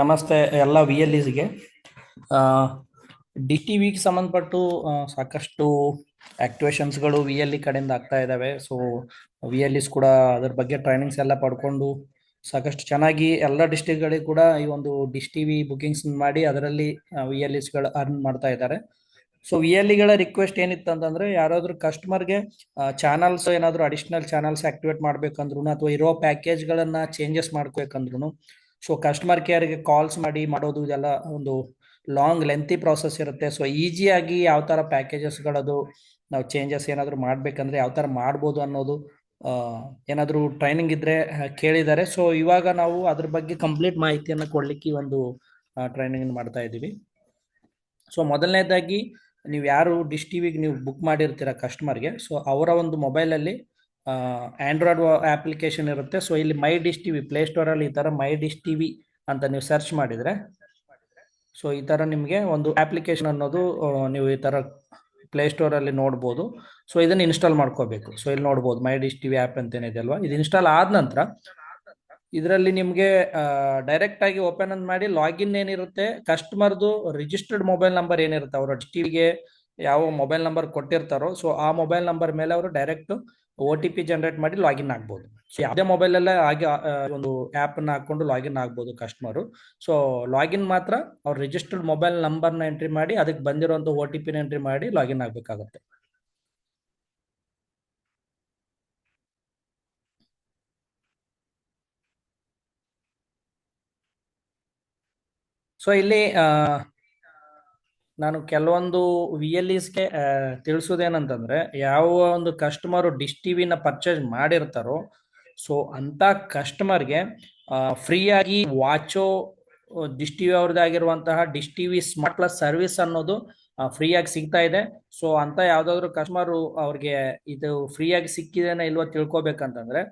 ನಮಸ್ತೆ ಎಲ್ಲ V L ಇಸ್ಗೆ D T ವಿಗೆ ಸಂಬಂಧಪಟ್ಟು ಸಾಕಷ್ಟು ಆಕ್ಟಿವೇಶನ್ಸ್ಗಳು ವಿ ಎಲ್ ಇ ಕಡೆಯಿಂದ ಆಗ್ತಾ ಇದ್ದಾವೆ. ಸೊ ವಿ ಎಲ್ ಇಸ್ ಕೂಡ ಅದ್ರ ಬಗ್ಗೆ ಟ್ರೈನಿಂಗ್ಸ್ ಎಲ್ಲ ಪಡ್ಕೊಂಡು ಸಾಕಷ್ಟು ಚೆನ್ನಾಗಿ ಎಲ್ಲ ಡಿಸ್ಟಿಕ್ಗಳಿಗೆ ಕೂಡ ಈ ಒಂದು ಡಿಶ್ ಟಿ ವಿ ಬುಕಿಂಗ್ಸ್ ಮಾಡಿ ಅದರಲ್ಲಿ ವಿ ಎಲ್ ಇಸ್ಗಳು ಅರ್ನ್ ಮಾಡ್ತಾ ಇದ್ದಾರೆ. ಸೊ ವಿ ಎಲ್ ಇಗಳ ರಿಕ್ವೆಸ್ಟ್ ಏನಿತ್ತು ಅಂತಂದ್ರೆ ಯಾರಾದ್ರೂ ಕಸ್ಟಮರ್ಗೆ ಚಾನಲ್ಸ್ ಏನಾದ್ರು ಅಡಿಷನಲ್ ಚಾನಲ್ಸ್ ಆಕ್ಟಿವೇಟ್ ಮಾಡ್ಬೇಕಂದ್ರು ಅಥವಾ ಇರೋ ಪ್ಯಾಕೇಜ್ಗಳನ್ನ ಚೇಂಜಸ್ ಮಾಡ್ಬೇಕಂದ್ರು ಸೊ ಕಸ್ಟಮರ್ ಕೇರ್ಗೆ ಕಾಲ್ಸ್ ಮಾಡಿ ಮಾಡೋದು ಇದೆಲ್ಲ ಒಂದು ಲಾಂಗ್ ಲೆಂತಿ ಪ್ರಾಸೆಸ್ ಇರುತ್ತೆ. ಸೊ ಈಸಿಯಾಗಿ ಯಾವ ಥರ ಪ್ಯಾಕೇಜಸ್ಗಳದು ನಾವು ಚೇಂಜಸ್ ಏನಾದರೂ ಮಾಡಬೇಕಂದ್ರೆ ಯಾವ ಥರ ಮಾಡ್ಬೋದು ಅನ್ನೋದು ಏನಾದರೂ ಟ್ರೈನಿಂಗ್ ಇದ್ದರೆ ಕೇಳಿದ್ದಾರೆ. ಸೊ ಇವಾಗ ನಾವು ಅದ್ರ ಬಗ್ಗೆ ಕಂಪ್ಲೀಟ್ ಮಾಹಿತಿಯನ್ನು ಕೊಡಲಿಕ್ಕೆ ಈ ಒಂದು ಟ್ರೈನಿಂಗ್ ಮಾಡ್ತಾ ಇದ್ದೀವಿ. ಸೊ ಮೊದಲನೇದಾಗಿ ನೀವು ಯಾರು ಡಿಶ್ ಟಿ ವಿಗೆ ನೀವು ಬುಕ್ ಮಾಡಿರ್ತೀರ ಕಸ್ಟಮರ್ಗೆ, ಸೊ ಅವರ ಒಂದು ಮೊಬೈಲಲ್ಲಿ ಆಂಡ್ರಾಯ್ಡ್ ಅಪ್ಲಿಕೇಶನ್ ಇರುತ್ತೆ. ಸೊ ಇಲ್ಲಿ ಮೈ ಡಿಶ್ ಟಿ ವಿ ಪ್ಲೇಸ್ಟೋರಲ್ಲಿ ಈ ಥರ ಮೈ ಡಿಶ್ ಟಿ ವಿ ಅಂತ ನೀವು ಸರ್ಚ್ ಮಾಡಿದರೆ ಸೊ ಈ ಥರ ನಿಮಗೆ ಒಂದು ಅಪ್ಲಿಕೇಶನ್ ಅನ್ನೋದು ನೀವು ಈ ಥರ ಪ್ಲೇಸ್ಟೋರಲ್ಲಿ ನೋಡ್ಬೋದು. ಸೊ ಇದನ್ನು ಇನ್ಸ್ಟಾಲ್ ಮಾಡ್ಕೋಬೇಕು. ಸೊ ಇಲ್ಲಿ ನೋಡ್ಬೋದು ಮೈ ಡಿಶ್ ಟಿ ವಿ ಆ್ಯಪ್ ಅಂತೇನಿದೆ ಅಲ್ವಾ, ಇದು ಇನ್ಸ್ಟಾಲ್ ಆದ ನಂತರ ಇದರಲ್ಲಿ ನಿಮಗೆ ಡೈರೆಕ್ಟ್ ಆಗಿ ಓಪನ್ ಮಾಡಿ ಲಾಗಿನ್ ಏನಿರುತ್ತೆ ಕಸ್ಟಮರ್ದು ರಿಜಿಸ್ಟರ್ಡ್ ಮೊಬೈಲ್ ನಂಬರ್ ಏನಿರುತ್ತೆ ಅವರು ಡಿಶ್ ಟಿವಿಗೆ ಯಾವ ಮೊಬೈಲ್ ನಂಬರ್ ಕೊಟ್ಟಿರ್ತಾರೋ ಸೊ ಆ ಮೊಬೈಲ್ ನಂಬರ್ ಮೇಲೆ ಅವರು direct O T P generate ಮಾಡಿ ಲಾಗಿನ್ ಆಗ್ಬೋದು. ಸೊ ಯಾವುದೇ ಮೊಬೈಲಲ್ಲೇ ಆಗಿ ಒಂದು ಆ್ಯಪನ್ನು ಹಾಕೊಂಡು ಲಾಗಿನ್ ಆಗ್ಬೋದು ಕಸ್ಟಮರು. ಸೊ ಲಾಗಿನ್ ಮಾತ್ರ ಅವ್ರ ರಿಜಿಸ್ಟರ್ಡ್ ಮೊಬೈಲ್ ನಂಬರ್ನ ಎಂಟ್ರಿ ಮಾಡಿ ಅದಕ್ಕೆ ಬಂದಿರೋಂಥ ಒ ಟಿ ಪಿನ ಎಂಟ್ರಿ ಮಾಡಿ ಲಾಗಿನ್ ಆಗಬೇಕಾಗುತ್ತೆ. ಸೊ ಇಲ್ಲಿ ನಾನು ಕೆಲವೊಂದು ವಿ ಎಲ್ ಇಸ್ಗೆ ತಿಳಿಸೋದೇನಂತಂದ್ರೆ ಯಾವ ಒಂದು ಕಸ್ಟಮರು ಡಿಶ್ ಟಿವಿನ ಪರ್ಚೇಸ್ ಮಾಡಿರ್ತಾರೋ ಸೊ ಅಂತ ಕಸ್ಟಮರ್ಗೆ ಫ್ರೀಯಾಗಿ ವಾಚೋ ಡಿಶ್ ಟಿವಿ ಅವ್ರದ್ದಾಗಿರುವಂತಹ dish TV smart plus service ಅನ್ನೋದು ಫ್ರೀಯಾಗಿ ಸಿಗ್ತಾ ಇದೆ. ಸೊ ಅಂತ ಯಾವ್ದಾದ್ರು ಕಸ್ಟಮರು ಅವ್ರಿಗೆ ಇದು ಫ್ರೀಯಾಗಿ ಸಿಕ್ಕಿದೇನೋ ಇಲ್ವೋ ತಿಳ್ಕೊಬೇಕಂತಂದ್ರೆ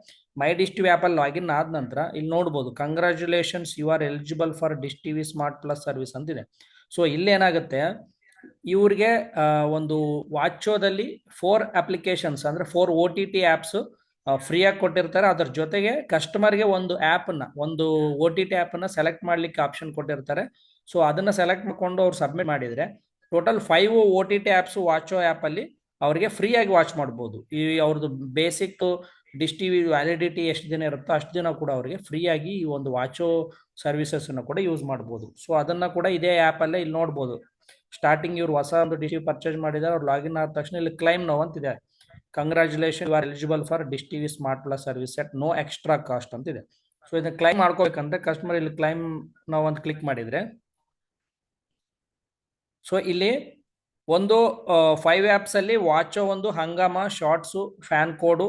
ಮೈ ಡಿಶ್ ಟಿವಿ ಆ್ಯಪಲ್ಲಿ ಲಾಗಿನ್ ಆದ ನಂತರ ಇಲ್ಲಿ ನೋಡ್ಬೋದು congratulations you are eligible for Dish TV smart plus service ಅಂತಿದೆ. ಸೊ ಇಲ್ಲೇನಾಗುತ್ತೆ ಇವ್ರಿಗೆ ಒಂದು ವಾಚೋದಲ್ಲಿ 4 ಅಪ್ಲಿಕೇಶನ್ಸ್ ಅಂದ್ರೆ 4 ಒ ಟಿ ಟಿ ಆ್ಯಪ್ಸ್ ಫ್ರೀಯಾಗಿ ಕೊಟ್ಟಿರ್ತಾರೆ. ಅದ್ರ ಜೊತೆಗೆ ಕಸ್ಟಮರ್ಗೆ ಒಂದು ಆ್ಯಪನ್ನು ಒಂದು ಒ ಟಿ ಟಿ ಆ್ಯಪನ್ನು ಸೆಲೆಕ್ಟ್ ಮಾಡಲಿಕ್ಕೆ ಆಪ್ಷನ್ ಕೊಟ್ಟಿರ್ತಾರೆ. ಸೊ ಅದನ್ನು ಸೆಲೆಕ್ಟ್ ಮಾಡಿಕೊಂಡು ಅವ್ರು ಸಬ್ಮಿಟ್ ಮಾಡಿದರೆ total 5 O T T apps Watcho ಆ್ಯಪಲ್ಲಿ ಅವರಿಗೆ ಫ್ರೀಯಾಗಿ ವಾಚ್ ಮಾಡ್ಬೋದು. ಈ ಅವ್ರದ್ದು basic dish T V validity ಎಷ್ಟು ದಿನ ಇರುತ್ತೋ ಅಷ್ಟು ದಿನ ಕೂಡ ಅವರಿಗೆ ಫ್ರೀಯಾಗಿ ಈ ಒಂದು ವಾಚೋ ಸರ್ವಿಸಸ್ಸನ್ನು ಕೂಡ ಯೂಸ್ ಮಾಡ್ಬೋದು. ಸೊ ಅದನ್ನು ಕೂಡ ಇದೇ ಆ್ಯಪಲ್ಲೇ ಇಲ್ಲಿ ನೋಡ್ಬೋದು. ಸ್ಟಾರ್ಟಿಂಗ್ ಇವ್ರು ಹೊಸ ಒಂದು ಡಿಶ್ ಟಿ ವಿ ಪರ್ಚೇಸ್ ಮಾಡಿದ್ದಾರೆ, ಅವ್ರು ಲಾಗಿನ್ ಆದ ತಕ್ಷಣ ಇಲ್ಲಿ ಕ್ಲೈಮ್ ನೋ ಅಂತಿದೆ. Congratulation you are eligible for Dish TV smart plus service at no extra cost ಅಂತಿದೆ. ಸೊ ಇದನ್ನ ಕ್ಲೈಮ್ ಮಾಡ್ಕೋಬೇಕಂದ್ರೆ ಕಸ್ಟಮರ್ ಇಲ್ಲಿ ಕ್ಲೈಮ್ ನಾವು ಒಂದು ಕ್ಲಿಕ್ ಮಾಡಿದ್ರೆ ಸೊ ಇಲ್ಲಿ ಒಂದು 5 ಆ್ಯಪ್ಸ್ ಅಲ್ಲಿ ವಾಚೋ ಒಂದು ಹಂಗಾಮ ಶಾರ್ಟ್ಸು ಫ್ಯಾನ್ ಕೋಡು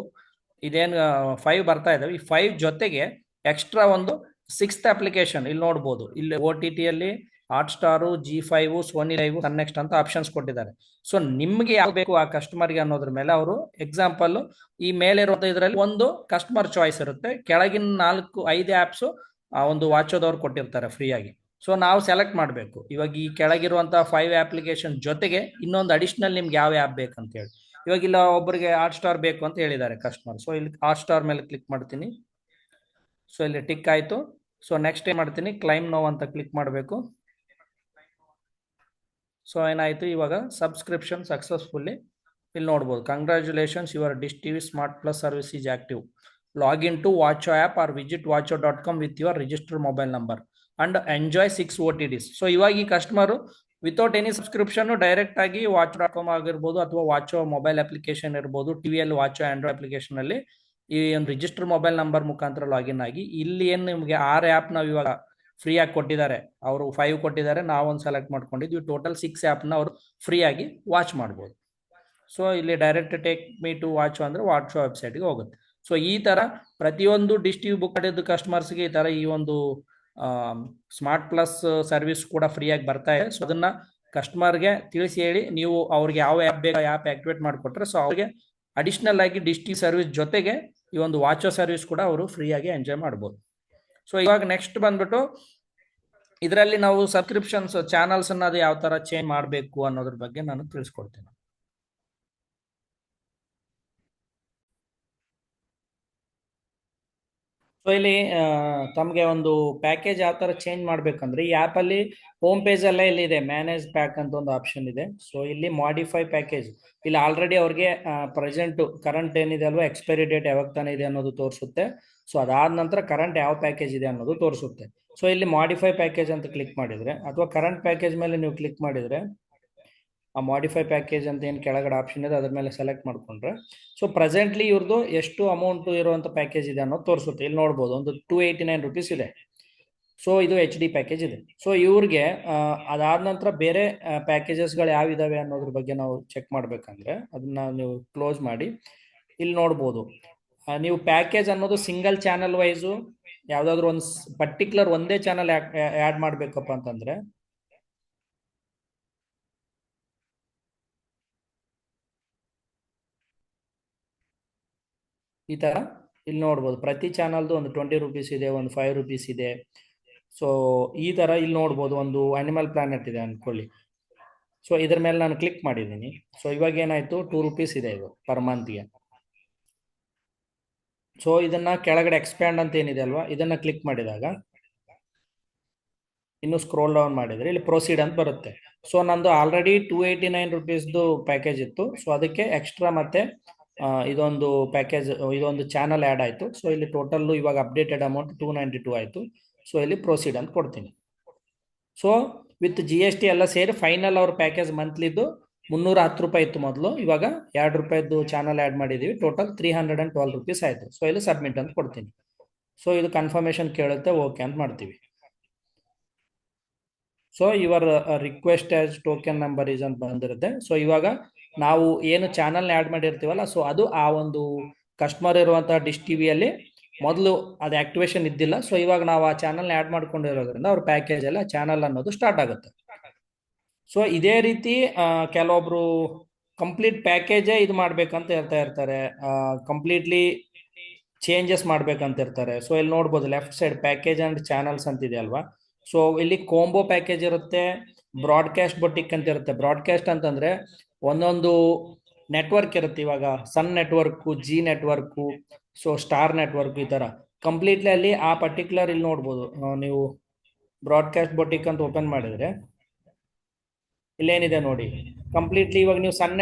ಇದೇನು 5 ಬರ್ತಾ ಇದಾವೆ. ಈ 5 ಜೊತೆಗೆ ಎಕ್ಸ್ಟ್ರಾ ಒಂದು 6th ಅಪ್ಲಿಕೇಶನ್ ಇಲ್ಲಿ ನೋಡ್ಬೋದು. ಇಲ್ಲಿ ಒ ಟಿ ಟಿಯಲ್ಲಿ Hotstar G5 Sony LIV connect ಅಂತ ಆಪ್ಷನ್ಸ್ ಕೊಟ್ಟಿದ್ದಾರೆ. ಸೊ ನಿಮ್ಗೆ ಯಾವ ಬೇಕು ಆ ಕಸ್ಟಮರ್ಗೆ ಅನ್ನೋದ್ರ ಮೇಲೆ ಅವರು ಎಕ್ಸಾಂಪಲ್ ಈ ಮೇಲೆ ಇರುವಂತ ಇದರಲ್ಲಿ ಒಂದು ಕಸ್ಟಮರ್ ಚಾಯ್ಸ್ ಇರುತ್ತೆ, ಕೆಳಗಿನ 4-5 ಆ್ಯಪ್ಸು ಒಂದು ವಾಚೋದವ್ರು ಕೊಟ್ಟಿರ್ತಾರೆ ಫ್ರೀಯಾಗಿ. ಸೊ ನಾವು ಸೆಲೆಕ್ಟ್ ಮಾಡಬೇಕು ಇವಾಗ ಈ ಕೆಳಗಿರುವಂತಹ 5 ಅಪ್ಲಿಕೇಶನ್ ಜೊತೆಗೆ ಇನ್ನೊಂದು ಅಡಿಷನಲ್ ನಿಮ್ಗೆ ಯಾವ ಆ್ಯಪ್ ಬೇಕಂತ ಹೇಳಿ. ಇವಾಗ ಇಲ್ಲ ಒಬ್ಬರಿಗೆ ಹಾಟ್ ಸ್ಟಾರ್ ಬೇಕು ಅಂತ ಹೇಳಿದ್ದಾರೆ ಕಸ್ಟಮರ್. ಸೊ ಇಲ್ಲಿ ಹಾಟ್ ಸ್ಟಾರ್ ಮೇಲೆ ಕ್ಲಿಕ್ ಮಾಡ್ತೀನಿ. ಸೊ ಇಲ್ಲಿ ಟಿಕ್ ಆಯ್ತು. ಸೊ ನೆಕ್ಸ್ಟ್ ಏನ್ ಮಾಡ್ತೀನಿ, ಕ್ಲೈಮ್ ನೋ ಅಂತ ಕ್ಲಿಕ್ ಮಾಡಬೇಕು. ಸೊ ಏನಾಯ್ತು, ಇವಾಗ ಸಬ್ಸ್ಕ್ರಿಪ್ಷನ್ ಸಕ್ಸಸ್ಫುಲ್ಲಿ ಇಲ್ಲಿ ನೋಡ್ಬೋದು congratulations your dish TV smart plus service is active. Login to Watcho app or visit ವಾಚೋ.com with your registered mobile number and enjoy 6 OTTs. So ಇವಾಗ ಈ customer without any subscription direct ಆಗಿ ವಾಚೋ.com ಆಗಿರ್ಬೋದು ಅಥವಾ ವಾಚೋ mobile application ಇರ್ಬೋದು, ಟಿವಿಯಲ್ಲಿ ವಾಚೋ Android application ಅಲ್ಲಿ ಈ ಒಂದು ರಿಜಿಸ್ಟರ್ ಮೊಬೈಲ್ ನಂಬರ್ ಮುಖಾಂತರ ಲಾಗಿನ್ ಆಗಿ ಇಲ್ಲಿ ಏನು ನಿಮಗೆ 6 ಆ್ಯಪ್ ನಾವು ಇವಾಗ ಫ್ರೀ ಆಗಿ ಕೊಟ್ಟಿದ್ದಾರೆ, ಅವರು 5 ಕೊಟ್ಟಿದ್ದಾರೆ, ನಾವೊಂದು ಸೆಲೆಕ್ಟ್ ಮಾಡ್ಕೊಂಡಿದ್ವಿ. ಟೋಟಲ್ 6 ಆ್ಯಪ್ನ ಅವರು ಫ್ರೀಯಾಗಿ ವಾಚ್ ಮಾಡ್ಬೋದು. ಸೊ ಇಲ್ಲಿ ಡೈರೆಕ್ಟ್ ಟೇಕ್ ಮೀ ಟು ವಾಚೋ ಅಂದ್ರೆ ವಾಚೋ ವೆಬ್ಸೈಟ್ಗೆ ಹೋಗುತ್ತೆ. ಸೊ ಈ ತರ ಪ್ರತಿಯೊಂದು ಡಿಶ್ ಟಿವಿ ಬುಕ್ ಮಾಡಿದ್ದು ಕಸ್ಟಮರ್ಸ್ಗೆ ಈ ತರ ಈ ಒಂದು ಸ್ಮಾರ್ಟ್ ಪ್ಲಸ್ ಸರ್ವಿಸ್ ಕೂಡ ಫ್ರೀಯಾಗಿ ಬರ್ತಾ ಇದೆ. ಸೊ ಅದನ್ನ ಕಸ್ಟಮರ್ಗೆ ತಿಳಿಸಿ ಹೇಳಿ ನೀವು ಅವ್ರಿಗೆ ಯಾವ ಆ್ಯಪ್ ಬೇಕು ಆ್ಯಪ್ ಆಕ್ಟಿವೇಟ್ ಮಾಡಿಕೊಟ್ರೆ ಸೊ ಅವ್ರಿಗೆ ಅಡಿಷನಲ್ ಆಗಿ ಡಿಶ್ ಟಿವಿ ಸರ್ವಿಸ್ ಜೊತೆಗೆ ಈ ಒಂದು ವಾಚೋ ಸರ್ವಿಸ್ ಕೂಡ ಅವರು ಫ್ರೀಯಾಗಿ ಎಂಜಾಯ್ ಮಾಡ್ಬೋದು. ಸೊ ಇವಾಗ ನೆಕ್ಸ್ಟ್ ಬಂದ್ಬಿಟ್ಟು ಇದರಲ್ಲಿ ನಾವು ಸಬ್ಸ್ಕ್ರಿಪ್ಷನ್ಸ್ ಚಾನಲ್ಸ್ ಅನ್ನೋದು ಯಾವ ತರ ಚೇಂಜ್ ಮಾಡಬೇಕು ಅನ್ನೋದ್ರ ಬಗ್ಗೆ ನಾನು ತಿಳಿಸ್ಕೊಡ್ತೇನೆ. ಸೊ ಇಲ್ಲಿ ತಮಗೆ ಒಂದು ಪ್ಯಾಕೇಜ್ ಯಾವ ತರ ಚೇಂಜ್ ಮಾಡ್ಬೇಕಂದ್ರೆ ಈ ಆಪ್ ಅಲ್ಲಿ ಹೋಮ್ ಪೇಜ್ ಅಲ್ಲೇ ಇಲ್ಲಿ ಇದೆ ಮ್ಯಾನೇಜ್ ಪ್ಯಾಕ್ ಅಂತ ಒಂದು ಆಪ್ಷನ್ ಇದೆ. ಸೊ ಇಲ್ಲಿ ಮಾಡಿಫೈ ಪ್ಯಾಕೇಜ್, ಇಲ್ಲಿ ಆಲ್ರೆಡಿ ಅವ್ರಿಗೆ ಪ್ರೆಸೆಂಟ್ ಕರೆಂಟ್ ಏನಿದೆ ಅಲ್ವಾ ಎಕ್ಸ್ಪೈರಿ ಡೇಟ್ ಯಾವಾಗ ತಾನೇ ಇದೆ ಅನ್ನೋದು ತೋರಿಸುತ್ತೆ. ಸೊ ಅದಾದ ನಂತರ ಕರೆಂಟ್ ಯಾವ ಪ್ಯಾಕೇಜ್ ಇದೆ ಅನ್ನೋದು ತೋರಿಸುತ್ತೆ. ಸೊ ಇಲ್ಲಿ ಮಾಡಿಫೈ ಪ್ಯಾಕೇಜ್ ಅಂತ ಕ್ಲಿಕ್ ಮಾಡಿದ್ರೆ ಅಥವಾ ಕರೆಂಟ್ ಪ್ಯಾಕೇಜ್ ಮೇಲೆ ನೀವು ಕ್ಲಿಕ್ ಮಾಡಿದ್ರೆ ಆ ಮಾಡಿಫೈ ಪ್ಯಾಕೇಜ್ ಅಂತ ಏನು ಕೆಳಗಡೆ ಆಪ್ಷನ್ ಇದೆ ಅದ್ರ ಮೇಲೆ ಸೆಲೆಕ್ಟ್ ಮಾಡ್ಕೊಂಡ್ರೆ ಸೊ ಪ್ರೆಸೆಂಟ್ಲಿ ಇವ್ರದ್ದು ಎಷ್ಟು ಅಮೌಂಟ್ ಇರುವಂತ ಪ್ಯಾಕೇಜ್ ಇದೆ ಅನ್ನೋದು ತೋರಿಸುತ್ತೆ. ಇಲ್ಲಿ ನೋಡ್ಬೋದು ಒಂದು $289 ಇದೆ. ಸೊ ಇದು HD ಪ್ಯಾಕೇಜ್ ಇದೆ. ಸೊ ಇವ್ರಿಗೆ ಅದಾದ ನಂತರ ಬೇರೆ ಪ್ಯಾಕೇಜಸ್ಗಳು ಯಾವ ಇದಾವೆ ಅನ್ನೋದ್ರ ಬಗ್ಗೆ ನಾವು ಚೆಕ್ ಮಾಡ್ಬೇಕಂದ್ರೆ ಅದನ್ನ ನೀವು ಕ್ಲೋಸ್ ಮಾಡಿ ಇಲ್ಲಿ ನೋಡ್ಬೋದು. ನೀವು ಪ್ಯಾಕೇಜ್ ಅನ್ನೋದು ಸಿಂಗಲ್ ಚಾನಲ್ ವೈಸು ಯಾವ್ದಾದ್ರು ಒಂದು ಪರ್ಟಿಕ್ಯುಲರ್ ಒಂದೇ ಚಾನಲ್ ಆ್ಯಡ್ ಮಾಡ್ಬೇಕಪ್ಪ ಅಂತಂದ್ರೆ ಈ ತರ ಇಲ್ಲಿ ನೋಡ್ಬೋದು ಪ್ರತಿ ಚಾನಲ್ದು ಒಂದು ₹20 ಇದೆ, ಒಂದು ₹5 ಇದೆ. ಸೊ ಈ ತರ ಇಲ್ಲಿ ನೋಡ್ಬೋದು ಒಂದು ಅನಿಮಲ್ ಪ್ಲಾನೆಟ್ ಇದೆ ಅನ್ಕೊಳ್ಳಿ. ಸೊ ಇದ್ರ ಮೇಲೆ ನಾನು ಕ್ಲಿಕ್ ಮಾಡಿದ್ದೀನಿ. ಸೊ ಇವಾಗ ಏನಾಯ್ತು ₹2 ಇದೆ ಇದು ಪರ್ ಮಂತ್ಗೆ. ಸೊ ಇದನ್ನ ಕೆಳಗಡೆ ಎಕ್ಸ್ಪ್ಯಾಂಡ್ ಅಂತ ಏನಿದೆ ಅಲ್ವಾ ಇದನ್ನ ಕ್ಲಿಕ್ ಮಾಡಿದಾಗ ಇನ್ನು ಸ್ಕ್ರೋಲ್ ಡೌನ್ ಮಾಡಿದ್ರೆ ಇಲ್ಲಿ ಪ್ರೊಸೀಡ್ ಅಂತ ಬರುತ್ತೆ. ಸೊ ನಂದು ಆಲ್ರೆಡಿ ₹289 ಪ್ಯಾಕೇಜ್ ಇತ್ತು. ಸೊ ಅದಕ್ಕೆ ಎಕ್ಸ್ಟ್ರಾ ಮತ್ತೆ ಇದೊಂದು ಪ್ಯಾಕೇಜ್ ಇದೊಂದು ಚಾನಲ್ ಆ್ಯಡ್ ಆಯಿತು. ಸೊ ಇಲ್ಲಿ ಟೋಟಲ್ ಇವಾಗ ಅಪ್ಡೇಟೆಡ್ ಅಮೌಂಟ್ 292 ಆಯಿತು. ಸೊ ಇಲ್ಲಿ ಪ್ರೊಸೀಡ್ ಅಂತ ಕೊಡ್ತೀನಿ. ಸೊ ವಿತ್ GST ಎಲ್ಲ ಸೇರಿ ಫೈನಲ್ ಅವ್ರ ಪ್ಯಾಕೇಜ್ ಮಂತ್ಲಿದ್ದು ₹310 ಇತ್ತು ಮೊದಲು, ಇವಾಗ ₹2 ಚಾನಲ್ ಆ್ಯಡ್ ಮಾಡಿದ್ದೀವಿ, ಟೋಟಲ್ ₹312 ಆಯಿತು. ಸೊ ಇಲ್ಲಿ ಸಬ್ಮಿಟ್ ಅಂತ ಕೊಡ್ತೀನಿ. ಸೊ ಇದು ಕನ್ಫರ್ಮೇಶನ್ ಕೇಳುತ್ತೆ, ಓಕೆ ಅಂತ ಮಾಡ್ತೀವಿ. So your request as token number is ಅಂತ ಬಂದಿರುತ್ತೆ. ಸೊ ಇವಾಗ ನಾವು ಏನು ಚಾನಲ್ ಆ್ಯಡ್ ಮಾಡಿರ್ತೀವಲ್ಲ ಸೊ ಅದು ಆ ಒಂದು ಕಸ್ಟಮರ್ ಇರುವಂತಹ ಡಿಶ್ ಟಿವಿಯಲ್ಲಿ ಮೊದಲು ಅದು ಆಕ್ಟಿವೇಶನ್ ಇದ್ದಿಲ್ಲ. ಸೊ ಇವಾಗ ನಾವು ಆ ಚಾನಲ್ ಆ್ಯಡ್ ಮಾಡ್ಕೊಂಡಿರೋದ್ರಿಂದ ಅವ್ರ ಪ್ಯಾಕೇಜ್ ಎಲ್ಲ ಚಾನಲ್ ಅನ್ನೋದು ಸ್ಟಾರ್ಟ್ ಆಗುತ್ತೆ. ಸೊ ಇದೇ ರೀತಿ ಕೆಲವೊಬ್ರು ಕಂಪ್ಲೀಟ್ ಪ್ಯಾಕೇಜೇ ಇದು ಮಾಡ್ಬೇಕಂತ ಹೇಳ್ತಾ ಇರ್ತಾರೆ, ಕಂಪ್ಲೀಟ್ಲಿ ಚೇಂಜಸ್ ಮಾಡ್ಬೇಕಂತ ಇರ್ತಾರೆ. ಸೊ ಇಲ್ಲಿ ನೋಡ್ಬೋದು left side package and channels ಅಂತಿದೆ ಅಲ್ವಾ. ಸೊ ಇಲ್ಲಿ ಕೋಂಬೋ ಪ್ಯಾಕೇಜ್ ಇರುತ್ತೆ, ಬ್ರಾಡ್ಕಾಸ್ಟ್ ಬೊಟಿಕ್ ಅಂತ ಇರುತ್ತೆ. ಬ್ರಾಡ್ಕಾಸ್ಟ್ ಅಂತಂದ್ರೆ ಒಂದೊಂದು ನೆಟ್ವರ್ಕ್ ಇರುತ್ತೆ, ಇವಾಗ Sun network, Zee network, so star network, ಈ ತರ ಕಂಪ್ಲೀಟ್ಲಿ ಅಲ್ಲಿ ಆ ಪರ್ಟಿಕ್ಯುಲರ್ ಇಲ್ಲಿ ನೋಡ್ಬೋದು. ನೀವು ಬ್ರಾಡ್ಕಾಸ್ಟ್ ಬೊಟಿಕ್ ಅಂತ ಓಪನ್ ಮಾಡಿದ್ರೆ ಇಲ್ಲೇನಿದೆ ನೋಡಿ, ಕಂಪ್ಲೀಟ್ಲಿ ಇವಾಗ ನೀವು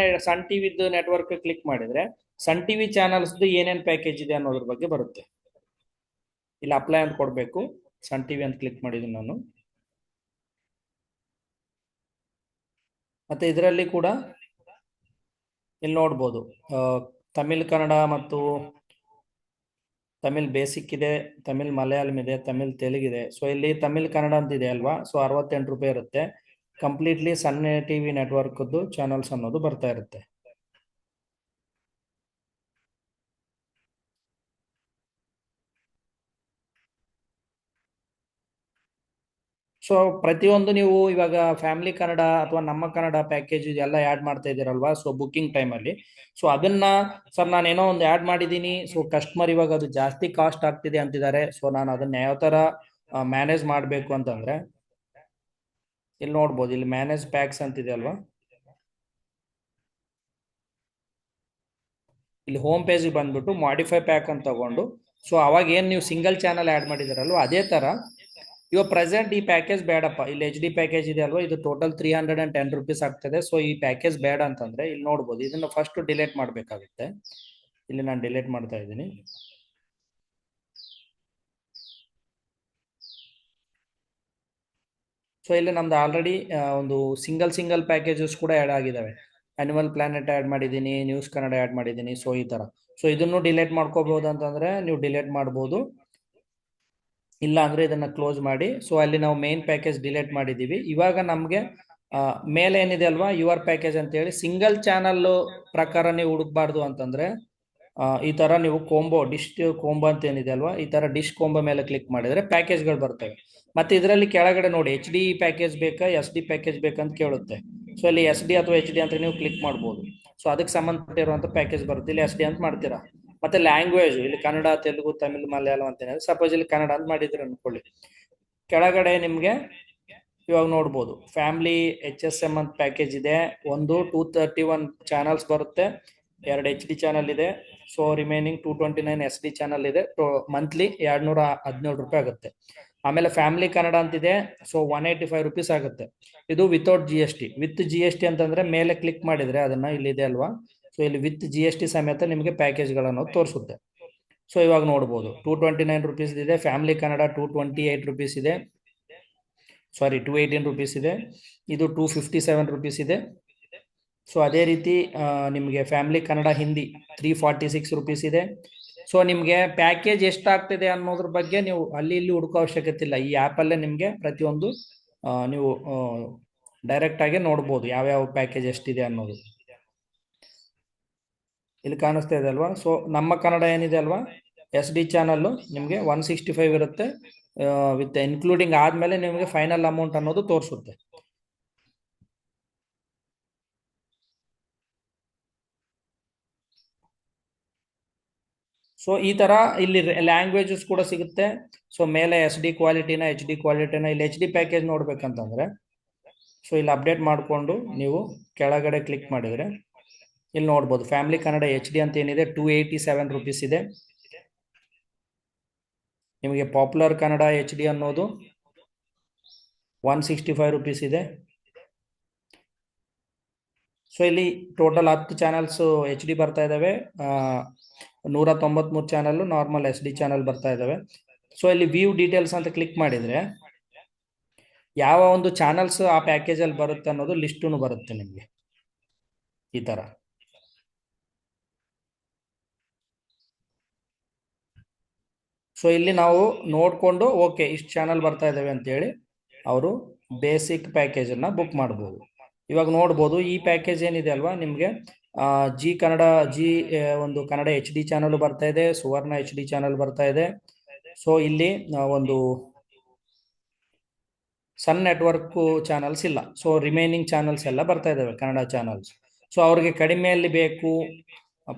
ಸನ್ ಟಿವಿದು ನೆಟ್ವರ್ಕ್ ಕ್ಲಿಕ್ ಮಾಡಿದ್ರೆ ಸನ್ ಟಿವಿ ಚಾನಲ್ಸ್ ಏನೇನ್ ಪ್ಯಾಕೇಜ್ ಇದೆ ಅನ್ನೋದ್ರ ಬಗ್ಗೆ ಬರುತ್ತೆ. ಇಲ್ಲಿ ಅಪ್ಲೈ ಅಂತ ಕೊಡ್ಬೇಕು, ಸನ್ ಟಿವಿ ಅಂತ ಕ್ಲಿಕ್ ಮಾಡಿದ್ದೀನಿ ನಾನು. ಮತ್ತೆ ಇದರಲ್ಲಿ ಕೂಡ ಇಲ್ಲಿ ನೋಡ್ಬೋದು ತಮಿಳ್ ಕನ್ನಡ ಮತ್ತು ತಮಿಳ್ ಬೇಸಿಕ್ ಇದೆ, ತಮಿಳ್ ಮಲಯಾಳಂ ಇದೆ, ತಮಿಳ್ ತೆಲುಗಿದೆ. ಸೊ ಇಲ್ಲಿ ತಮಿಳ್ ಕನ್ನಡ ಅಂತ ಇದೆ ಅಲ್ವಾ, ಸೊ ₹68 ಇರುತ್ತೆ. ಕಂಪ್ಲೀಟ್ಲಿ ಸನ್ ಟಿವಿ ನೆಟ್ವರ್ಕ್ದು ಚಾನಲ್ಸ್ ಅನ್ನೋದು ಬರ್ತಾ ಇರುತ್ತೆ. ಸೊ ಪ್ರತಿಯೊಂದು ನೀವು ಇವಾಗ ಫ್ಯಾಮಿಲಿ ಕನ್ನಡ ಅಥವಾ ನಮ್ಮ ಕನ್ನಡ ಪ್ಯಾಕೇಜ್ ಇದೆಲ್ಲ ಆ್ಯಡ್ ಮಾಡ್ತಾ ಇದ್ದೀರಲ್ವಾ, ಸೊ ಬುಕ್ಕಿಂಗ್ ಟೈಮಲ್ಲಿ. ಸೊ ಅದನ್ನ ಸರ್ ನಾನು ಏನೋ ಒಂದು ಆ್ಯಡ್ ಮಾಡಿದ್ದೀನಿ, ಸೊ ಕಸ್ಟಮರ್ ಇವಾಗ ಅದು ಜಾಸ್ತಿ ಕಾಸ್ಟ್ ಆಗ್ತಿದೆ ಅಂತಿದ್ದಾರೆ, ಸೊ ನಾನು ಅದನ್ನ ಯಾವ ಥರ ಮ್ಯಾನೇಜ್ ಮಾಡಬೇಕು ಅಂತಂದ್ರೆ ಇಲ್ಲಿ ನೋಡ್ಬೋದು, ಇಲ್ಲಿ ಮ್ಯಾನೇಜ್ ಪ್ಯಾಕ್ಸ್ ಅಂತಿದೆ ಅಲ್ವಾ, ಇಲ್ಲಿ ಹೋಮ್ ಪೇಜಿಗೆ ಬಂದ್ಬಿಟ್ಟು ಮಾಡಿಫೈ ಪ್ಯಾಕ್ ಅಂತ ತಗೊಂಡು ಸೊ ಅವಾಗ ಏನು ನೀವು ಸಿಂಗಲ್ ಚಾನಲ್ ಆ್ಯಡ್ ಮಾಡಿದಾರಲ್ವ ಅದೇ ಥರ ಇವಾಗ ಪ್ರೆಸೆಂಟ್ ಈ ಪ್ಯಾಕೇಜ್ ಬೇಡಪ್ಪ, ಇಲ್ಲಿ HD ಪ್ಯಾಕೇಜ್ ಇದೆ ಅಲ್ವಾ, ಇದು ಟೋಟಲ್ ₹310 ಆಗ್ತದೆ. ಸೊ ಈ ಪ್ಯಾಕೇಜ್ ಬೇಡ ಅಂತಂದ್ರೆ ಇಲ್ಲಿ ನೋಡ್ಬೋದು, ಇದನ್ನ ಫಸ್ಟ್ ಡಿಲೀಟ್ ಮಾಡಬೇಕಾಗುತ್ತೆ. ಇಲ್ಲಿ ನಾನು ಡಿಲೀಟ್ ಮಾಡ್ತಾ ಇದ್ದೀನಿ. ಸೊ ಇಲ್ಲಿ ನಮ್ದು ಆಲ್ರೆಡಿ ಒಂದು ಸಿಂಗಲ್ ಪ್ಯಾಕೇಜಸ್ ಕೂಡ ಆ್ಯಡ್ ಆಗಿದ್ದಾವೆ. ಅನಿಮಲ್ ಪ್ಲಾನೆಟ್ ಆ್ಯಡ್ ಮಾಡಿದ್ದೀನಿ, ನ್ಯೂಸ್ ಕನ್ನಡ ಆ್ಯಡ್ ಮಾಡಿದ್ದೀನಿ. ಸೊ ಈ ತರ ಸೊ ಇದನ್ನು ಡಿಲೀಟ್ ಮಾಡ್ಕೋಬಹುದು ಅಂತಂದ್ರೆ ನೀವು ಡಿಲೀಟ್ ಮಾಡ್ಬೋದು, ಇಲ್ಲ ಅಂದ್ರೆ ಇದನ್ನ ಕ್ಲೋಸ್ ಮಾಡಿ. ಸೊ ಅಲ್ಲಿ ನಾವು ಮೇನ್ ಪ್ಯಾಕೇಜ್ ಡಿಲೀಟ್ ಮಾಡಿದೀವಿ. ಇವಾಗ ನಮ್ಗೆ ಮೇಲೆ ಏನಿದೆ ಅಲ್ವಾ ಯುವರ್ ಪ್ಯಾಕೇಜ್ ಅಂತ ಹೇಳಿ ಸಿಂಗಲ್ ಚಾನಲ್ ಪ್ರಕಾರ ನೀವು ಹುಡುಕ್ಬಾರ್ದು ಅಂತಂದ್ರೆ ಈ ತರ ನೀವು ಡಿಶ್ ಕೋಂಬೋ ಅಂತ ಏನಿದೆ ಅಲ್ವಾ, ಈ ತರ ಡಿಶ್ ಕೋಂಬೋ ಮೇಲೆ ಕ್ಲಿಕ್ ಮಾಡಿದ್ರೆ ಪ್ಯಾಕೇಜ್ಗಳು ಬರ್ತವೆ. ಮತ್ತೆ ಇದರಲ್ಲಿ ಕೆಳಗಡೆ ನೋಡಿ HD ಪ್ಯಾಕೇಜ್ ಬೇಕಾ SD ಪ್ಯಾಕೇಜ್ ಬೇಕಂತ ಕೇಳುತ್ತೆ. ಸೊ ಇಲ್ಲಿ SD ಅಥವಾ HD ಅಂತ ನೀವು ಕ್ಲಿಕ್ ಮಾಡ್ಬೋದು. ಸೊ ಅದಕ್ಕೆ ಸಂಬಂಧಪಟ್ಟಿರುವಂತ ಪ್ಯಾಕೇಜ್ ಬರುತ್ತೆ. ಇಲ್ಲಿ SD ಅಂತ ಮಾಡ್ತೀರಾ. ಮತ್ತೆ ಲ್ಯಾಂಗ್ವೇಜ್ ಇಲ್ಲಿ ಕನ್ನಡ, ತೆಲುಗು, ತಮಿಳ್, ಮಲಯಾಳಂ ಅಂತ ಸಪೋಸ್ ಇಲ್ಲಿ ಕನ್ನಡ ಅಂತ ಮಾಡಿದ್ರೆ ಅನ್ಕೊಳ್ಳಿ, ಕೆಳಗಡೆ ನಿಮ್ಗೆ ಇವಾಗ ನೋಡ್ಬೋದು ಫ್ಯಾಮಿಲಿ HSM ಅಂತ ಪ್ಯಾಕೇಜ್ ಇದೆ. ಒಂದು 231 ಚಾನಲ್ಸ್ ಬರುತ್ತೆ, 2 HD ಚಾನಲ್ ಇದೆ. So remaining 229 S D channel ಇದೆ. ಮಂತ್ಲಿ 217 ರೂಪಾಯಿ ಆಗುತ್ತೆ. ಆಮೇಲೆ ಫ್ಯಾಮಿಲಿ ಕನ್ನಡ ಅಂತಿದೆ. ಸೊ 185 ರುಪೀಸ್ ಆಗುತ್ತೆ. ಇದು without G S T. With G S T ಅಂತಂದ್ರೆ ಮೇಲೆ ಕ್ಲಿಕ್ ಮಾಡಿದ್ರೆ ಅದನ್ನ ಇಲ್ಲಿದೆ ಅಲ್ವಾ, ಸೊ ಇಲ್ಲಿ ವಿತ್ ಜಿ ಎಸ್ ಟಿ ಸಮೇತ ನಿಮಗೆ ಪ್ಯಾಕೇಜ್ಗಳನ್ನು ತೋರಿಸುತ್ತೆ. ಸೊ ಇವಾಗ ನೋಡ್ಬೋದು 229 ರುಪೀಸ್ ಇದೆ. ಫ್ಯಾಮಿಲಿ ಕನ್ನಡ 228 ರುಪೀಸ್ ಇದೆ, ಸಾರಿ 218 ರುಪೀಸ್ ಇದೆ. ಇದು 257 ರುಪೀಸ್ ಇದೆ. ಸೊ ಅದೇ ರೀತಿ ನಿಮಗೆ ಫ್ಯಾಮಿಲಿ ಕನ್ನಡ ಹಿಂದಿ 346 ರುಪೀಸ್ ಇದೆ. ಸೊ ನಿಮಗೆ ಪ್ಯಾಕೇಜ್ ಎಷ್ಟಾಗ್ತಿದೆ ಅನ್ನೋದ್ರ ಬಗ್ಗೆ ನೀವು ಅಲ್ಲಿ ಇಲ್ಲಿ ಹುಡುಕೋ ಅವಶ್ಯಕತೆ ಇಲ್ಲ. ಈ ಆ್ಯಪಲ್ಲೇ ನಿಮಗೆ ಪ್ರತಿಯೊಂದು ನೀವು ಡೈರೆಕ್ಟ್ ಆಗಿ ನೋಡ್ಬೋದು ಯಾವ್ಯಾವ ಪ್ಯಾಕೇಜ್ ಎಷ್ಟಿದೆ ಅನ್ನೋದು. ಇಲ್ಲಿ ಕಾಣಿಸ್ತಾ ಇದೆ ಅಲ್ವಾ. ಸೊ ನಮ್ಮ ಕನ್ನಡ ಏನಿದೆ ಅಲ್ವಾ, ಎಸ್ ಡಿ ಚಾನಲ್ಲು ನಿಮಗೆ 165 ಇರುತ್ತೆ. ವಿತ್ ಇನ್ಕ್ಲೂಡಿಂಗ್ ಆದ್ಮೇಲೆ ನಿಮಗೆ ಫೈನಲ್ ಅಮೌಂಟ್ ಅನ್ನೋದು ತೋರಿಸುತ್ತೆ. ಸೊ ಈ ತರ ಇಲ್ಲಿ ಲ್ಯಾಂಗ್ವೇಜಸ್ ಕೂಡ ಸಿಗುತ್ತೆ. ಸೊ ಮೇಲೆ ಎಸ್ ಡಿ ಕ್ವಾಲಿಟಿನ ಎಚ್ ಡಿ ಕ್ವಾಲಿಟಿನ, ಇಲ್ಲಿ ಎಚ್ ಡಿ ಪ್ಯಾಕೇಜ್ ನೋಡ್ಬೇಕಂತಂದ್ರೆ ಸೊ ಇಲ್ಲಿ ಅಪ್ಡೇಟ್ ಮಾಡಿಕೊಂಡು ನೀವು ಕೆಳಗಡೆ ಕ್ಲಿಕ್ ಮಾಡಿದ್ರೆ ಇಲ್ಲಿ ನೋಡ್ಬೋದು ಫ್ಯಾಮಿಲಿ ಕನ್ನಡ ಎಚ್ ಡಿ ಅಂತ ಏನಿದೆ 287 ರುಪೀಸ್ ಇದೆ. ನಿಮಗೆ ಪಾಪ್ಯುಲರ್ ಕನ್ನಡ ಎಚ್ ಡಿ ಅನ್ನೋದು 165 ರುಪೀಸ್ ಇದೆ. ಸೊ ಇಲ್ಲಿ ಟೋಟಲ್ 10 ಚಾನಲ್ಸ್ ಎಚ್ ಡಿ ಬರ್ತಾ ಇದಾವೆ. 193 channel normal S D channel ಬರ್ತಾ ಇದಾವೆ. ಸೊ ಇಲ್ಲಿ ವ್ಯೂ ಡೀಟೇಲ್ಸ್ ಅಂತ ಕ್ಲಿಕ್ ಮಾಡಿದ್ರೆ ಯಾವ ಒಂದು ಚಾನಲ್ಸ್ ಆ ಪ್ಯಾಕೇಜ್ ಅಲ್ಲಿ ಬರುತ್ತೆ ಅನ್ನೋದು ಲಿಸ್ಟ್ ಬರುತ್ತೆ ನಿಮಗೆ ಈ ತರ. ಸೊ ಇಲ್ಲಿ ನಾವು ನೋಡ್ಕೊಂಡು ಓಕೆ ಇಷ್ಟು ಚಾನಲ್ ಬರ್ತಾ ಇದಾವೆ ಅಂತ ಹೇಳಿ ಅವರು ಬೇಸಿಕ್ ಪ್ಯಾಕೇಜ್ ಅನ್ನ ಬುಕ್ ಮಾಡಬಹುದು. ಇವಾಗ ನೋಡ್ಬೋದು ಈ ಪ್ಯಾಕೇಜ್ ಏನಿದೆ ಅಲ್ವಾ ನಿಮ್ಗೆ ಜಿ ಕನ್ನಡ ಒಂದು ಕನ್ನಡ ಎಚ್ ಡಿ ಚಾನಲ್ ಬರ್ತಾ ಇದೆ, ಸುವರ್ಣ ಎಚ್ ಡಿ ಚಾನಲ್ ಬರ್ತಾ ಇದೆ. ಸೊ ಇಲ್ಲಿ ಒಂದು ಸನ್ ನೆಟ್ವರ್ಕ್ ಚಾನಲ್ಸ್ ಇಲ್ಲ. ಸೊ ರಿಮೈನಿಂಗ್ ಚಾನಲ್ಸ್ ಎಲ್ಲ ಬರ್ತಾ ಇದಾವೆ ಕನ್ನಡ ಚಾನಲ್ಸ್. ಸೊ ಅವ್ರಿಗೆ ಕಡಿಮೆಯಲ್ಲಿ ಬೇಕು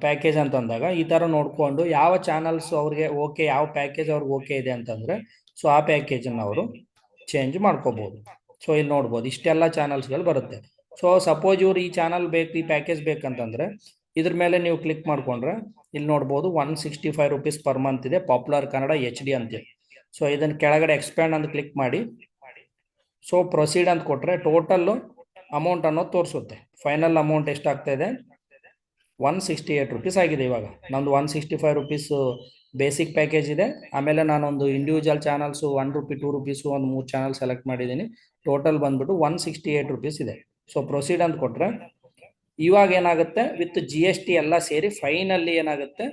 ಪ್ಯಾಕೇಜ್ ಅಂತಂದಾಗ ಈ ತರ ನೋಡ್ಕೊಂಡು ಯಾವ ಚಾನಲ್ಸ್ ಅವ್ರಿಗೆ ಓಕೆ, ಯಾವ ಪ್ಯಾಕೇಜ್ ಅವ್ರಿಗೆ ಓಕೆ ಇದೆ ಅಂತಂದ್ರೆ ಸೊ ಆ ಪ್ಯಾಕೇಜ್ ಅನ್ನ ಅವರು ಚೇಂಜ್ ಮಾಡ್ಕೋಬಹುದು. ಸೊ ಇಲ್ಲಿ ನೋಡ್ಬೋದು ಇಷ್ಟೆಲ್ಲ ಚಾನಲ್ಸ್ಗಳು ಬರುತ್ತೆ. ಸೊ ಸಪೋಸ್ ಇವ್ರು ಈ ಚಾನಲ್ ಬೇಕು, ಈ ಪ್ಯಾಕೇಜ್ ಬೇಕಂತಂದ್ರೆ ಇದ್ರ ಮೇಲೆ ನೀವು ಕ್ಲಿಕ್ ಮಾಡ್ಕೊಂಡ್ರೆ ಇಲ್ಲಿ ನೋಡ್ಬೋದು 165 ರುಪೀಸ್ ಪರ್ ಮಂತ್ ಇದೆ, ಪಾಪ್ಯುಲರ್ ಕನ್ನಡ ಎಚ್ ಡಿ ಅಂತೇಳಿ. ಸೊ ಇದನ್ನ ಕೆಳಗಡೆ ಎಕ್ಸ್ಪ್ಯಾಂಡ್ ಅಂತ ಕ್ಲಿಕ್ ಮಾಡಿ ಸೊ ಪ್ರೊಸೀಡ್ ಅಂತ ಕೊಟ್ರೆ ಟೋಟಲ್ ಅಮೌಂಟ್ ಅನ್ನೋದು ತೋರಿಸುತ್ತೆ. ಫೈನಲ್ ಅಮೌಂಟ್ ಎಷ್ಟಾಗ್ತಾ ಇದೆ 168 ರುಪೀಸ್ ಆಗಿದೆ. ಇವಾಗ ನಂದು 165 ರುಪೀಸ್ ಬೇಸಿಕ್ ಪ್ಯಾಕೇಜ್ ಇದೆ. ಆಮೇಲೆ ನಾನೊಂದು ಇಂಡಿವಿಜುವಲ್ ಚಾನಲ್ಸ್ 1 ರೂಪಿ 2 ರುಪೀಸ್ ಒಂದು 3 ಚಾನಲ್ ಸೆಲೆಕ್ಟ್ ಮಾಡಿದ್ದೀನಿ. ಟೋಟಲ್ ಬಂದ್ಬಿಟ್ಟು 168 ರುಪೀಸ್ ಇದೆ. ಸೊ ಪ್ರೊಸೀಡ್ ಅಂತ ಕೊಟ್ರೆ ಇವಾಗ ಏನಾಗುತ್ತೆ ವಿತ್ ಜಿ ಎಸ್ ಟಿ ಎಲ್ಲ ಸೇರಿ ಫೈನಲ್ಲಿ ಏನಾಗುತ್ತೆ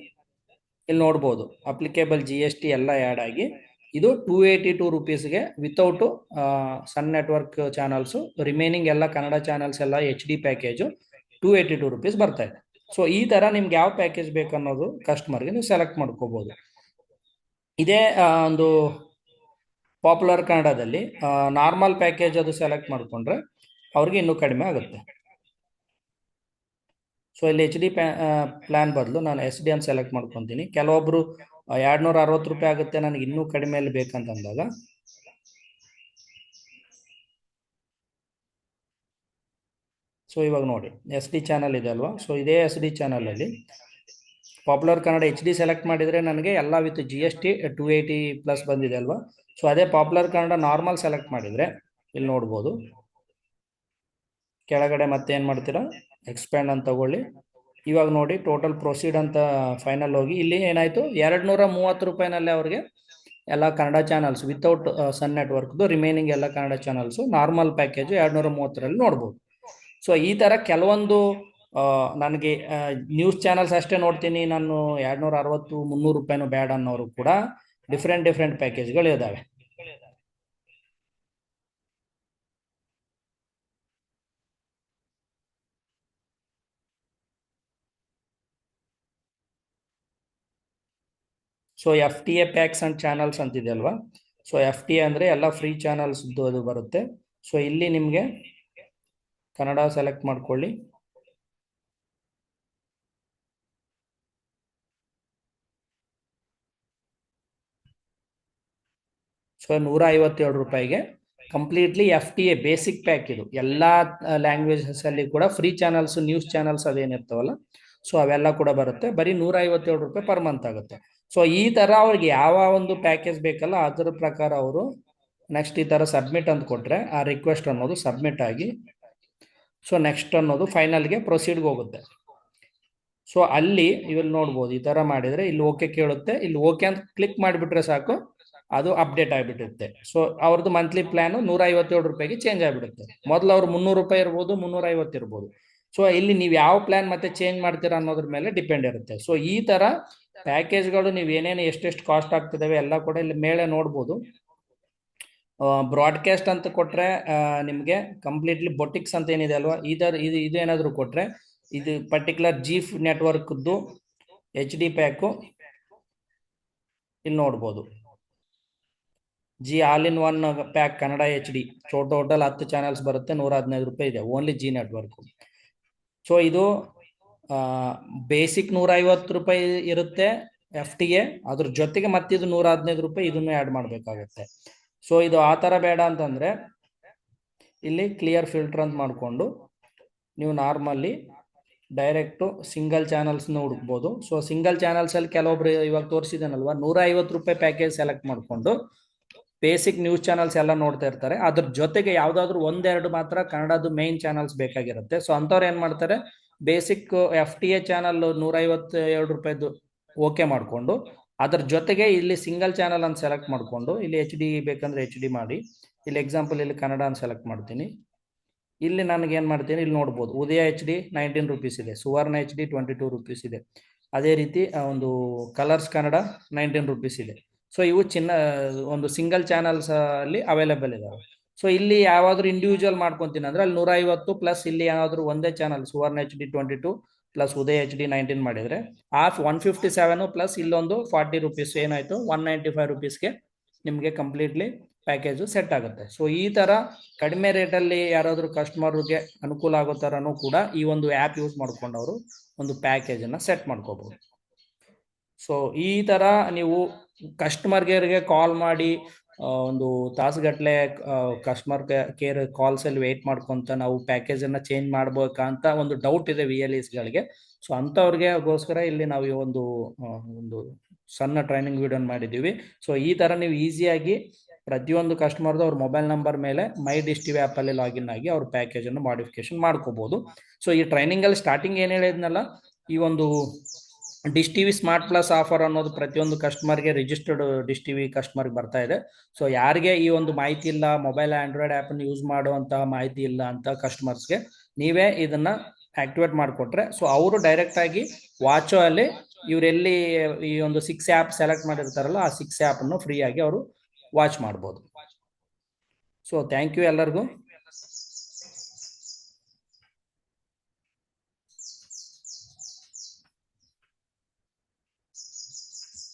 ಇಲ್ಲಿ ನೋಡ್ಬೋದು ಅಪ್ಲಿಕೇಬಲ್ ಜಿ ಎಸ್ ಟಿ ಎಲ್ಲ ಆ್ಯಡ್ ಆಗಿ ಇದು 282 ರುಪೀಸ್ಗೆ ವಿತೌಟ್ ಸನ್ ನೆಟ್ವರ್ಕ್ ಚಾನಲ್ಸ್, ರಿಮೈನಿಂಗ್ ಎಲ್ಲ ಕನ್ನಡ ಚಾನಲ್ಸ್ ಎಲ್ಲ ಎಚ್ ಡಿ ಪ್ಯಾಕೇಜು 282 ರುಪೀಸ್ ಬರ್ತಾ ಇದೆ. ಸೊ ಈ ತರ ನಿಮ್ಗೆ ಯಾವ ಪ್ಯಾಕೇಜ್ ಬೇಕನ್ನೋದು ಕಸ್ಟಮರ್ಗೆ ನೀವು ಸೆಲೆಕ್ಟ್ ಮಾಡ್ಕೋಬಹುದು. ಇದೇ ಒಂದು ಪಾಪ್ಯುಲರ್ ಕನ್ನಡದಲ್ಲಿ ನಾರ್ಮಲ್ ಪ್ಯಾಕೇಜ್ ಅದು ಸೆಲೆಕ್ಟ್ ಮಾಡ್ಕೊಂಡ್ರೆ ಅವ್ರಿಗೆ ಇನ್ನೂ ಕಡಿಮೆ ಆಗುತ್ತೆ. ಸೊ ಇಲ್ಲಿ ಎಚ್ ಡಿ ಪ್ಲಾನ್ ಬದಲು ನಾನು ಎಸ್ ಡಿ ಅಂತ ಸೆಲೆಕ್ಟ್ ಮಾಡ್ಕೊತೀನಿ. ಕೆಲವೊಬ್ರು 260 ರೂಪಾಯಿ ಆಗುತ್ತೆ ನನಗೆ ಇನ್ನೂ ಕಡಿಮೆಯಲ್ಲಿ ಬೇಕಂತಂದಾಗ ಸೊ ಇವಾಗ ನೋಡಿ ಎಸ್ ಡಿ ಚಾನಲ್ ಇದೆ ಅಲ್ವಾ. ಸೊ ಇದೇ ಎಸ್ ಡಿ ಚಾನಲ್ ಅಲ್ಲಿ popular Kannada H D select ಮಾಡಿದ್ರೆ ನನಗೆ ಎಲ್ಲ with G S T 280 plus ಬಂದಿದೆ ಅಲ್ವಾ. ಸೊ ಅದೇ ಪಾಪ್ಯುಲರ್ ಕನ್ನಡ ನಾರ್ಮಲ್ ಸೆಲೆಕ್ಟ್ ಮಾಡಿದ್ರೆ ಇಲ್ಲಿ ನೋಡ್ಬೋದು ಕೆಳಗಡೆ ಮತ್ತೆ ಏನ್ ಮಾಡ್ತೀರಾ ಎಕ್ಸ್ಪ್ಯಾಂಡ್ ಅಂತ ತಗೊಳ್ಳಿ. ಇವಾಗ ನೋಡಿ ಟೋಟಲ್ ಪ್ರೊಸೀಡ್ ಅಂತ ಫೈನಲ್ ಹೋಗಿ ಇಲ್ಲಿ ಏನಾಯ್ತು 230 ರೂಪಾಯಿನಲ್ಲಿ ಅವ್ರಿಗೆ ಎಲ್ಲ ಕನ್ನಡ ಚಾನಲ್ಸ್ ವಿತೌಟ್ ಸನ್ ನೆಟ್ವರ್ಕ್ದು ರಿಮೈನಿಂಗ್ ಎಲ್ಲ ಕನ್ನಡ ಚಾನಲ್ಸ್ ನಾರ್ಮಲ್ ಪ್ಯಾಕೇಜ್ 230ರಲ್ಲಿ ನೋಡ್ಬೋದು. ಸೊ ಈ ತರ ಕೆಲವೊಂದು ನನಗೆ ನ್ಯೂಸ್ ಚಾನಲ್ಸ್ ಅಷ್ಟೇ ನೋಡ್ತೀನಿ ನಾನು 260 300 ರೂಪಾಯಿನೂ ಬೇಡ ಅನ್ನೋರು ಕೂಡ ಡಿಫ್ರೆಂಟ್ ಪ್ಯಾಕೇಜ್ಗಳು ಇದಾವೆ. So F T A packs and channels ಅಂತಿದೆ ಅಲ್ವಾ. ಸೊ ಎಫ್ ಟಿ ಎ ಅಂದ್ರೆ ಎಲ್ಲ ಫ್ರೀ ಚಾನಲ್ಸ್ ಅದು ಬರುತ್ತೆ. ಸೊ ಇಲ್ಲಿ ನಿಮ್ಗೆ ಕನ್ನಡ ಸೆಲೆಕ್ಟ್ ಮಾಡ್ಕೊಳ್ಳಿ. ಸೊ 157 ರೂಪಾಯಿಗೆ completely F T A basic pack. ಇದು ಎಲ್ಲಾ ಲ್ಯಾಂಗ್ವೇಜಸ್ ಅಲ್ಲಿ ಕೂಡ ಫ್ರೀ ಚಾನಲ್ಸ್ ನ್ಯೂಸ್ ಚಾನಲ್ಸ್ ಅದೇನಿರ್ತಾವಲ್ಲ ಸೊ ಅವೆಲ್ಲ ಕೂಡ ಬರುತ್ತೆ. ಬರೀ 157 ರೂಪಾಯಿ ಪರ್ ಮಂತ್ ಆಗುತ್ತೆ. ಸೊ ಈ ತರ ಅವ್ರಿಗೆ ಯಾವ ಒಂದು ಪ್ಯಾಕೇಜ್ ಬೇಕಲ್ಲ ಅದ್ರ ಪ್ರಕಾರ ಅವರು ನೆಕ್ಸ್ಟ್ ಈ ತರ ಸಬ್ಮಿಟ್ ಅಂತ ಕೊಟ್ರೆ ಆ ರಿಕ್ವೆಸ್ಟ್ ಅನ್ನೋದು ಸಬ್ಮಿಟ್ ಆಗಿ ಸೊ ನೆಕ್ಸ್ಟ್ ಅನ್ನೋದು ಫೈನಲ್ಗೆ ಪ್ರೊಸೀಡ್ಗೆ ಹೋಗುತ್ತೆ. ಸೊ ಅಲ್ಲಿ ಇವೆಲ್ಲ ನೋಡ್ಬೋದು, ಈ ತರ ಮಾಡಿದ್ರೆ ಇಲ್ಲಿ ಓಕೆ ಕೇಳುತ್ತೆ, ಇಲ್ಲಿ ಓಕೆ ಅಂತ ಕ್ಲಿಕ್ ಮಾಡಿಬಿಟ್ರೆ ಸಾಕು, ಅದು ಅಪ್ಡೇಟ್ ಆಗಿಬಿಟ್ಟಿರುತ್ತೆ. ಸೊ ಅವ್ರದ್ದು ಮಂತ್ಲಿ ಪ್ಲಾನ್ 157 ರೂಪಾಯಿಗೆ ಚೇಂಜ್ ಆಗಿಬಿಡುತ್ತೆ. ಮೊದಲು ಅವ್ರು 300 ರೂಪಾಯಿ ಇರ್ಬೋದು, 350 ಇರ್ಬೋದು. ಸೊ ಇಲ್ಲಿ ನೀವು ಯಾವ ಪ್ಲಾನ್ ಮತ್ತೆ ಚೇಂಜ್ ಮಾಡ್ತೀರಾ ಅನ್ನೋದ್ರ ಮೇಲೆ ಡಿಪೆಂಡ್ ಇರುತ್ತೆ. ಸೊ ಈ ತರ ಪ್ಯಾಕೇಜ್ಗಳು ನೀವು ಏನೇನು ಎಷ್ಟೆಷ್ಟು ಕಾಸ್ಟ್ ಆಗ್ತಿದಾವೆ ಎಲ್ಲ ಕೂಡ ಇಲ್ಲಿ ಮೇಲೆ ನೋಡ್ಬೋದು. ಬ್ರಾಡ್ಕಾಸ್ಟ್ ಅಂತ ಕೊಟ್ರೆ ನಿಮಗೆ ಕಂಪ್ಲೀಟ್ಲಿ ಬೊಟಿಕ್ಸ್ ಅಂತ ಏನಿದೆ ಅಲ್ವಾ, ಇದು ಏನಾದರೂ ಕೊಟ್ರೆ ಇದು ಪರ್ಟಿಕ್ಯುಲರ್ ಜಿ ನೆಟ್ವರ್ಕ್ದು HD ಪ್ಯಾಕು ಇಲ್ಲಿ ನೋಡ್ಬೋದು. G all in one pack Kannada HD total 10 channels ಬರುತ್ತೆ, 115 ರೂಪಾಯಿ ಇದೆ ಓನ್ಲಿ ಜಿ ನೆಟ್ವರ್ಕ್. ಸೊ ಇದು ಬೇಸಿಕ್ 150 ರೂಪಾಯಿ ಇರುತ್ತೆ FTA, ಅದ್ರ ಜೊತೆಗೆ ಮತ್ತಿದು 115 ರೂಪಾಯಿ ಇದನ್ನು ಆ್ಯಡ್ ಮಾಡಬೇಕಾಗುತ್ತೆ. ಸೊ ಇದು ಆ ಥರ ಬೇಡ ಅಂತಂದ್ರೆ ಇಲ್ಲಿ ಕ್ಲಿಯರ್ ಫಿಲ್ಟರ್ ಅಂತ ಮಾಡಿಕೊಂಡು ನೀವು ನಾರ್ಮಲ್ಲಿ ಡೈರೆಕ್ಟು ಸಿಂಗಲ್ ಚಾನಲ್ಸ್ನ ಹುಡುಕ್ಬೋದು. ಸೊ ಸಿಂಗಲ್ ಚಾನಲ್ಸಲ್ಲಿ ಕೆಲವೊಬ್ರು ಇವಾಗ ತೋರಿಸಿದಾನಲ್ವಾ 150 ರೂಪಾಯಿ ಪ್ಯಾಕೇಜ್ ಸೆಲೆಕ್ಟ್ ಮಾಡಿಕೊಂಡು ಬೇಸಿಕ್ ನ್ಯೂಸ್ ಚಾನಲ್ಸ್ ಎಲ್ಲ ನೋಡ್ತಾ ಇರ್ತಾರೆ. ಅದ್ರ ಜೊತೆಗೆ ಯಾವ್ದಾದ್ರು ಒಂದೆರಡು ಮಾತ್ರ ಕನ್ನಡದ್ದು ಮೇನ್ ಚಾನಲ್ಸ್ ಬೇಕಾಗಿರುತ್ತೆ. ಸೊ ಅಂಥವ್ರು ಏನು ಮಾಡ್ತಾರೆ, ಬೇಸಿಕ್ FTA ಚಾನಲ್ 152 ರೂಪಾಯಿದು ಓಕೆ ಮಾಡಿಕೊಂಡು ಅದ್ರ ಜೊತೆಗೆ ಇಲ್ಲಿ ಸಿಂಗಲ್ ಚಾನಲ್ ಅಂತ ಸೆಲೆಕ್ಟ್ ಮಾಡಿಕೊಂಡು ಇಲ್ಲಿ HD ಬೇಕಂದ್ರೆ HD ಮಾಡಿ, ಇಲ್ಲಿ ಎಕ್ಸಾಂಪಲ್ ಇಲ್ಲಿ ಕನ್ನಡ ಅಂತ ಸೆಲೆಕ್ಟ್ ಮಾಡ್ತೀನಿ. ಇಲ್ಲಿ ನನಗೆ ಏನು ಮಾಡ್ತೀನಿ, ಇಲ್ಲಿ ನೋಡ್ಬೋದು ಉದಯ HD 19 ರೂಪೀಸ್ ಇದೆ, ಸುವರ್ಣ HD 22 ರೂಪೀಸ್ ಇದೆ, ಅದೇ ರೀತಿ ಒಂದು ಕಲರ್ಸ್ ಕನ್ನಡ 19 ರೂಪೀಸ್ ಇದೆ. ಸೊ ಇವು ಒಂದು ಸಿಂಗಲ್ ಚಾನಲ್ಸ್ ಅಲ್ಲಿ ಅವೈಲೇಬಲ್ ಇದಾವೆ. ಸೊ ಇಲ್ಲಿ ಯಾವ್ದಾದ್ರು ಇಂಡಿವಿಜುವಲ್ ಮಾಡ್ಕೊಂತೀನಿ ಅಂದ್ರೆ ಅಲ್ಲಿ 150 ಪ್ಲಸ್ ಇಲ್ಲಿ ಯಾವ್ದಾದ್ರು ಒಂದೇ ಚಾನಲ್ ಸುವರ್ಣ HD 22 ಪ್ಲಸ್ ಉದಯ HD 19 ಮಾಡಿದ್ರೆ ಆ 157 ಪ್ಲಸ್ ಇಲ್ಲೊಂದು 40 ರೂಪೀಸ್ ಏನಾಯ್ತು 195 ರೂಪೀಸ್ಗೆ ನಿಮಗೆ ಕಂಪ್ಲೀಟ್ಲಿ ಪ್ಯಾಕೇಜು ಸೆಟ್ ಆಗುತ್ತೆ. ಸೊ ಈ ತರ ಕಡಿಮೆ ರೇಟಲ್ಲಿ ಯಾರಾದರೂ ಕಸ್ಟಮರ್ಗೆ ಅನುಕೂಲ ಆಗೋ ಥರನೂ ಕೂಡ ಈ ಒಂದು ಆ್ಯಪ್ ಯೂಸ್ ಮಾಡ್ಕೊಂಡು ಅವರು ಒಂದು ಪ್ಯಾಕೇಜನ್ನು ಸೆಟ್ ಮಾಡ್ಕೋಬಹುದು. ಸೊ ಈ ತರ ನೀವು ಕಸ್ಟಮರ್ ಕೇರ್ಗೆ ಕಾಲ್ ಮಾಡಿ ಒಂದು ತಾಸುಗಟ್ಟಲೆ ಕಸ್ಟಮರ್ ಕೇರ್ ಕಾಲ್ಸ್ ಅಲ್ಲಿ ವೇಟ್ ಮಾಡ್ಕೊಂತ ನಾವು ಪ್ಯಾಕೇಜ್ ಅನ್ನ ಚೇಂಜ್ ಮಾಡ್ಬೇಕಾ ಅಂತ ಒಂದು ಡೌಟ್ ಇದೆ VLEsಗಳಿಗೆ. ಸೊ ಅಂಥವ್ರಿಗೆಗೋಸ್ಕರ ಇಲ್ಲಿ ನಾವು ಈ ಒಂದು ಸಣ್ಣ ಟ್ರೈನಿಂಗ್ ವಿಡಿಯೋ ಮಾಡಿದ್ದೀವಿ. ಸೊ ಈ ತರ ನೀವು ಈಸಿಯಾಗಿ ಪ್ರತಿಯೊಂದು ಕಸ್ಟಮರ್ದು ಅವ್ರ ಮೊಬೈಲ್ ನಂಬರ್ ಮೇಲೆ ಮೈ ಡಿಶ್ ಟಿವಿ ಆ್ಯಪ್ ಅಲ್ಲಿ ಲಾಗಿನ್ ಆಗಿ ಅವ್ರ ಪ್ಯಾಕೇಜ್ ಅನ್ನು ಮಾಡಿಫಿಕೇಶನ್ ಮಾಡ್ಕೋಬಹುದು. ಸೊ ಈ ಟ್ರೈನಿಂಗ್ ಅಲ್ಲಿ ಸ್ಟಾರ್ಟಿಂಗ್ ಏನ್ ಹೇಳಿದ್ನಲ್ಲ, ಈ ಒಂದು dish TV smart plus offer ಅನ್ನೋದು ಪ್ರತಿಯೊಂದು ಕಸ್ಟಮರ್ಗೆ ರಿಜಿಸ್ಟರ್ಡ್ ಡಿಶ್ ಟಿವಿ ಕಸ್ಟಮರ್ಗೆ ಬರ್ತಾ ಇದೆ. ಸೊ ಯಾರಿಗೆ ಈ ಒಂದು ಮಾಹಿತಿ ಇಲ್ಲ, ಮೊಬೈಲ್ ಆಂಡ್ರಾಯ್ಡ್ ಆ್ಯಪ್ ಅನ್ನು ಯೂಸ್ ಮಾಡುವಂತಹ ಮಾಹಿತಿ ಇಲ್ಲ ಅಂತ ಕಸ್ಟಮರ್ಸ್ಗೆ ನೀವೇ ಇದನ್ನ ಆಕ್ಟಿವೇಟ್ ಮಾಡಿಕೊಟ್ರೆ ಸೊ ಅವರು ಡೈರೆಕ್ಟ್ ಆಗಿ ವಾಚೋ ಅಲ್ಲಿ ಇವರೆಲ್ಲಿ ಈ ಒಂದು 6 ಆ್ಯಪ್ ಸೆಲೆಕ್ಟ್ ಮಾಡಿರ್ತಾರಲ್ಲ ಆ 6 ಆ್ಯಪ್ ಅನ್ನು ಫ್ರೀ ಆಗಿ ಅವರು ವಾಚ್ ಮಾಡ್ಬೋದು. ಸೊ ಥ್ಯಾಂಕ್ ಯು ಎಲ್ಲರಿಗೂ.